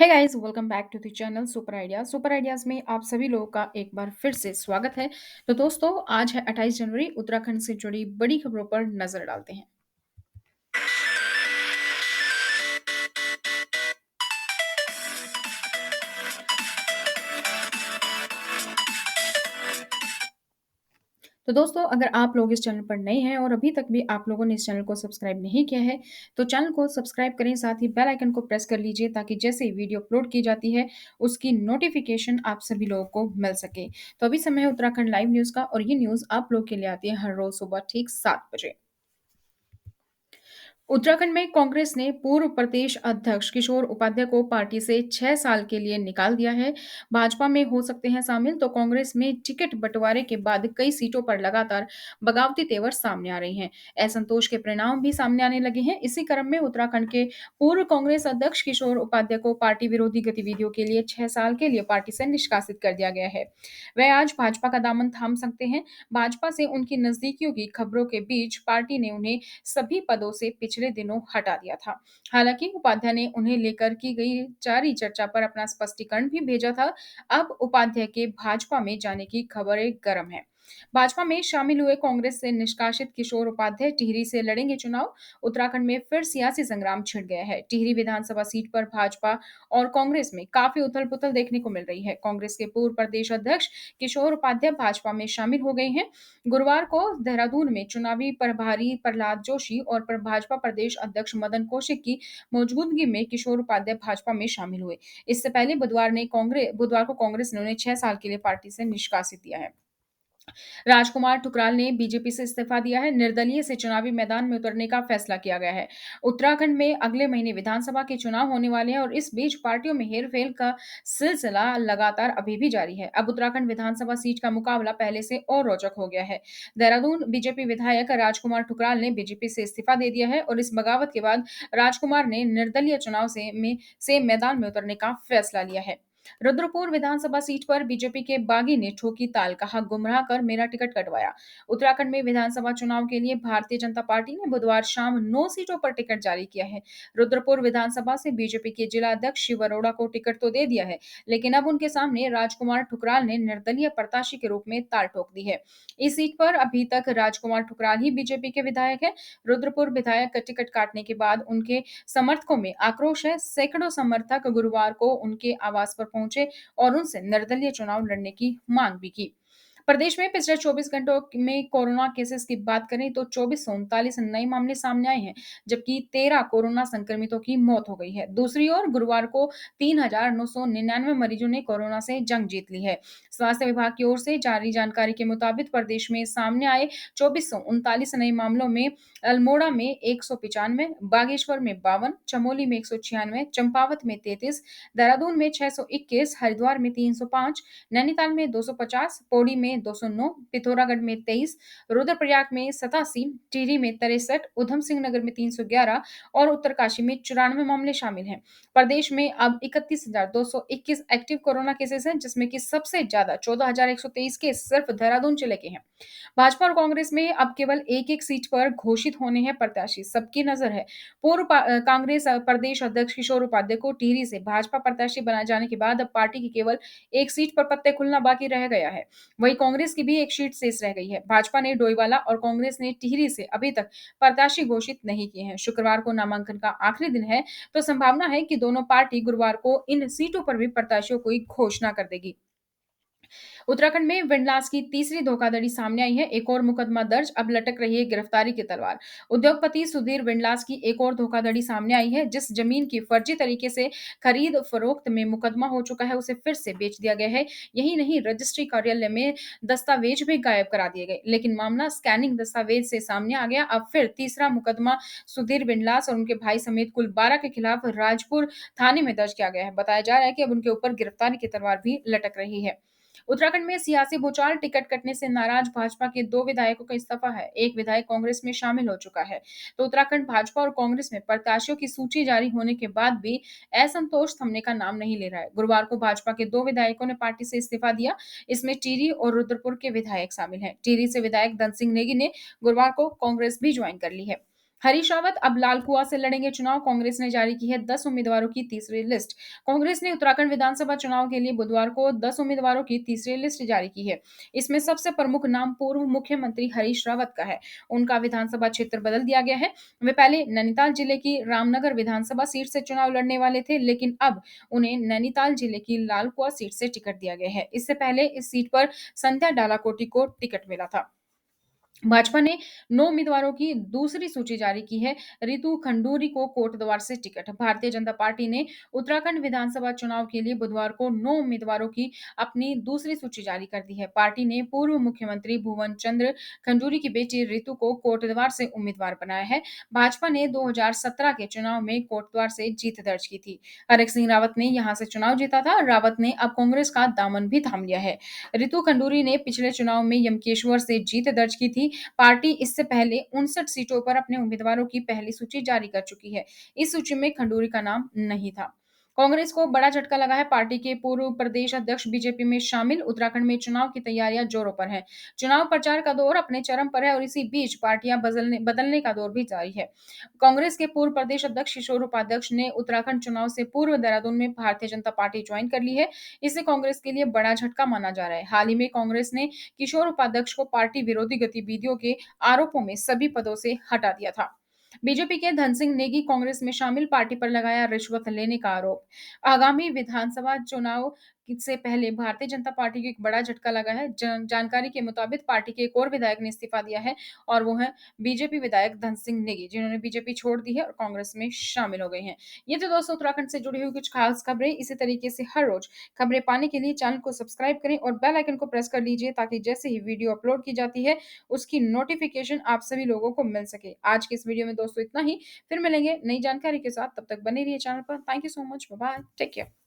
Hey guys welcome back to the channel super ideas में आप सभी लोगों का एक बार फिर से स्वागत है। तो दोस्तों आज है 28 जनवरी। उत्तराखंड से जुड़ी बड़ी खबरों पर नजर डालते हैं। तो दोस्तों अगर आप लोग इस चैनल पर नए हैं और अभी तक भी आप लोगों ने इस चैनल को सब्सक्राइब नहीं किया है तो चैनल को सब्सक्राइब करें, साथ ही बेल आइकन को प्रेस कर लीजिए ताकि जैसे ही वीडियो अपलोड की जाती है उसकी नोटिफिकेशन आप सभी लोगों को मिल सके। तो अभी समय है उत्तराखंड लाइव न्यूज़ का और ये न्यूज़ आप लोग के लिए आती है हर रोज सुबह ठीक 7 बजे। उत्तराखंड में कांग्रेस ने पूर्व प्रदेश अध्यक्ष किशोर उपाध्याय को पार्टी से 6 साल के लिए निकाल दिया है। भाजपा में हो सकते हैं शामिल, तो कांग्रेस में टिकट बंटवारे के बाद कई सीटों पर लगातार बगावती तेवर सामने आ रहे हैं। असंतोष के परिणाम भी सामने आने लगे हैं। इसी क्रम में उत्तराखंड के पूर्व कांग्रेस अध्यक्ष किशोर उपाध्याय को पार्टी विरोधी गतिविधियों के लिए 6 साल के लिए पार्टी से निष्कासित कर दिया गया है। वह आज भाजपा का दामन थाम सकते हैं। भाजपा से उनकी नजदीकियों की खबरों के बीच पार्टी ने उन्हें सभी पदों से पिछले दिनों हटा दिया था। हालांकि उपाध्याय ने उन्हें लेकर की गई जारी चर्चा पर अपना स्पष्टीकरण भी भेजा था। अब उपाध्याय के भाजपा में जाने की खबरें गर्म है। भाजपा में शामिल हुए कांग्रेस से निष्कासित किशोर उपाध्याय टिहरी से लड़ेंगे चुनाव। उत्तराखंड में फिर सियासी संग्राम छिड़ गया है। टिहरी विधानसभा सीट पर भाजपा और कांग्रेस में काफी उथल पुथल देखने को मिल रही है। कांग्रेस के पूर्व प्रदेश अध्यक्ष किशोर उपाध्याय भाजपा में शामिल हो गए हैं। गुरुवार को देहरादून में चुनावी प्रभारी प्रहलाद जोशी और भाजपा प्रदेश अध्यक्ष मदन कौशिक की मौजूदगी में किशोर उपाध्याय भाजपा में शामिल हुए। इससे पहले बुधवार को कांग्रेस ने उन्हें 6 साल के लिए पार्टी से निष्कासित किया है। राजकुमार ठुकराल ने बीजेपी से इस्तीफा दिया है। निर्दलीय से चुनावी मैदान में उतरने का फैसला किया गया है। उत्तराखंड में अगले महीने विधानसभा के चुनाव होने वाले हैं और इस बीच पार्टियों में हेरफेर का सिलसिला लगातार अभी भी जारी है। अब उत्तराखंड विधानसभा सीट का मुकाबला पहले से और रोचक हो गया है। देहरादून बीजेपी विधायक राजकुमार ठुकराल ने बीजेपी से इस्तीफा दे दिया है और इस बगावत के बाद राजकुमार ने निर्दलीय चुनाव से मैदान में उतरने का फैसला लिया है। रुद्रपुर विधानसभा सीट पर बीजेपी के बागी ने ठोकी ताल, कहा गुमराह कर मेरा टिकट कटवाया। उत्तराखंड में विधानसभा चुनाव के लिए भारतीय जनता पार्टी ने बुधवार शाम 9 सीटों पर टिकट जारी किया है। रुद्रपुर विधानसभा से बीजेपी के जिला अध्यक्ष शिव अरोड़ा को टिकट तो दे दिया है, लेकिन अब उनके सामने राजकुमार ठुकराल ने निर्दलीय प्रत्याशी के रूप में ताल ठोक दी है। इस सीट पर अभी तक राजकुमार ठुकराल ही बीजेपी के विधायक है। रुद्रपुर विधायक का टिकट काटने के बाद उनके समर्थकों में आक्रोश है। सैकड़ों समर्थक गुरुवार को उनके आवास पर पहुंचे और उनसे निर्दलीय चुनाव लड़ने की मांग भी की। प्रदेश में पिछले 24 घंटों में कोरोना केसेस की बात करें तो 2439 नए मामले सामने आए हैं, जबकि 13 कोरोना संक्रमितों की मौत हो गई है। दूसरी ओर गुरुवार को 3999 मरीजों ने कोरोना से जंग जीत ली है। स्वास्थ्य विभाग की ओर से जारी जानकारी के मुताबिक प्रदेश में सामने आए 2439 नए मामलों में अल्मोड़ा में 195, बागेश्वर में 52, चमोली में 196, चंपावत में 33, देहरादून में 621, हरिद्वार में 305, नैनीताल में 250, पौड़ी में 209, पिथौरागढ़ में 23, रुद्रप्रयाग में 87, टिहरी में 63, उधम सिंह नगर में 311 और उत्तरकाशी में 94 मामले शामिल हैं। प्रदेश में अब 31,221 एक्टिव कोरोना केसेस हैं, जिसमें कि सबसे ज्यादा 14,123 केस सिर्फ देहरादून जिले के हैं। भाजपा और कांग्रेस में अब केवल एक-एक सीट पर घोषित होने हैं प्रत्याशी। सबकी नजर है कांग्रेस प्रदेश अध्यक्ष किशोर उपाध्याय को टिहरी से भाजपा प्रत्याशी बनाए जाने के बाद अब पार्टी की केवल एक सीट पर पत्ते खुलना बाकी रह गया है। वहीं कांग्रेस की भी एक सीट शेष रह गई है। भाजपा ने डोईवाला और कांग्रेस ने टिहरी से अभी तक प्रत्याशी घोषित नहीं किए हैं। शुक्रवार को नामांकन का आखिरी दिन है, तो संभावना है कि दोनों पार्टी गुरुवार को इन सीटों पर भी प्रत्याशियों की घोषणा कर देगी। उत्तराखंड में विंडलास की तीसरी धोखाधड़ी सामने आई है। एक और मुकदमा दर्ज, अब लटक रही है गिरफ्तारी की तलवार। उद्योगपति सुधीर विंडलास की एक और धोखाधड़ी सामने आई है। जिस जमीन की फर्जी तरीके से खरीद फरोख्त में मुकदमा हो चुका है, उसे फिर से बेच दिया गया है। यही नहीं, रजिस्ट्री कार्यालय में दस्तावेज भी गायब करा दिए गए, लेकिन मामला स्कैनिंग दस्तावेज से सामने आ गया। अब फिर तीसरा मुकदमा सुधीर विंडलास और उनके भाई समेत कुल 12 के खिलाफ राजपुर थाने में दर्ज किया गया है। बताया जा रहा है कि अब उनके ऊपर गिरफ्तारी की तलवार भी लटक रही है। उत्तराखंड में सियासी भूचाल, टिकट कटने से नाराज भाजपा के 2 विधायकों का इस्तीफा है। एक विधायक कांग्रेस में शामिल हो चुका है। तो उत्तराखंड भाजपा और कांग्रेस में प्रत्याशियों की सूची जारी होने के बाद भी असंतोष थमने का नाम नहीं ले रहा है। गुरुवार को भाजपा के 2 विधायकों ने पार्टी से इस्तीफा दिया। इसमें टिहरी और रुद्रपुर के विधायक शामिल हैं। टिहरी से विधायक धन सिंह नेगी ने गुरुवार को कांग्रेस भी ज्वाइन कर ली है। हरीश रावत अब लाल कुआं से लड़ेंगे चुनाव। कांग्रेस ने जारी की है 10 उम्मीदवारों की तीसरी लिस्ट। कांग्रेस ने उत्तराखंड विधानसभा चुनाव के लिए बुधवार को 10 उम्मीदवारों की तीसरी लिस्ट जारी की है। इसमें सबसे प्रमुख नाम पूर्व मुख्यमंत्री हरीश रावत का है। उनका विधानसभा क्षेत्र बदल दिया गया है। वे पहले नैनीताल जिले की रामनगर विधानसभा सीट से चुनाव लड़ने वाले थे, लेकिन अब उन्हें नैनीताल जिले की लाल कुआं सीट से टिकट दिया गया है। इससे पहले इस सीट पर संध्या डालाकोटी को टिकट मिला था। भाजपा ने 9 उम्मीदवारों की दूसरी सूची जारी की है। रितु खंडूरी को कोटद्वार से टिकट। भारतीय जनता पार्टी ने उत्तराखंड विधानसभा चुनाव के लिए बुधवार को 9 उम्मीदवारों की अपनी दूसरी सूची जारी कर दी है। पार्टी ने पूर्व मुख्यमंत्री भुवन चंद्र खंडूरी की बेटी रितु को कोटद्वार से उम्मीदवार बनाया है। भाजपा ने 2017 के चुनाव में कोटद्वार से जीत दर्ज की थी। हरेक सिंह रावत ने यहां से चुनाव जीता था। रावत ने अब कांग्रेस का दामन भी थाम लिया है। रितु खंडूरी ने पिछले चुनाव में यमकेश्वर से जीत दर्ज की थी। पार्टी इससे पहले 59 सीटों पर अपने उम्मीदवारों की पहली सूची जारी कर चुकी है। इस सूची में खंडूरी का नाम नहीं था। कांग्रेस को बड़ा झटका लगा है। पार्टी के पूर्व प्रदेश अध्यक्ष बीजेपी में शामिल। उत्तराखंड में चुनाव की तैयारियां जोरों पर हैं। चुनाव प्रचार का दौर अपने चरम पर है और इसी बीच पार्टियां बदलने बदलने का दौर भी जारी है। कांग्रेस के पूर्व प्रदेश अध्यक्ष किशोर उपाध्यक्ष ने उत्तराखंड चुनाव से पूर्व देहरादून में भारतीय जनता पार्टी ज्वाइन कर ली है। इसे कांग्रेस के लिए बड़ा झटका माना जा रहा है। हाल ही में कांग्रेस ने किशोर उपाध्यक्ष को पार्टी विरोधी गतिविधियों के आरोपों में सभी पदों से हटा दिया था। बीजेपी के धन सिंह नेगी कांग्रेस में शामिल। पार्टी पर लगाया रिश्वत लेने का आरोप। आगामी विधानसभा चुनाव से पहले भारतीय जनता पार्टी को एक बड़ा झटका लगा है। जानकारी के मुताबिक पार्टी के एक और विधायक ने इस्तीफा दिया है और वो है बीजेपी विधायक धन सिंह नेगी, जिन्होंने बीजेपी छोड़ दी है और कांग्रेस में शामिल हो गए हैं। ये तो दोस्तों उत्तराखंड से जुड़ी हुई कुछ खास खबरें। इसी तरीके से हर रोज खबरें पाने के लिए चैनल को सब्सक्राइब करें और बेल आइकन को प्रेस कर लीजिए, ताकि जैसे ही वीडियो अपलोड की जाती है उसकी नोटिफिकेशन आप सभी लोगों को मिल सके। आज के इस वीडियो में दोस्तों इतना ही। फिर मिलेंगे नई जानकारी के साथ। तब तक बने रहिए चैनल पर। Thank you so much. Bye bye. Take care.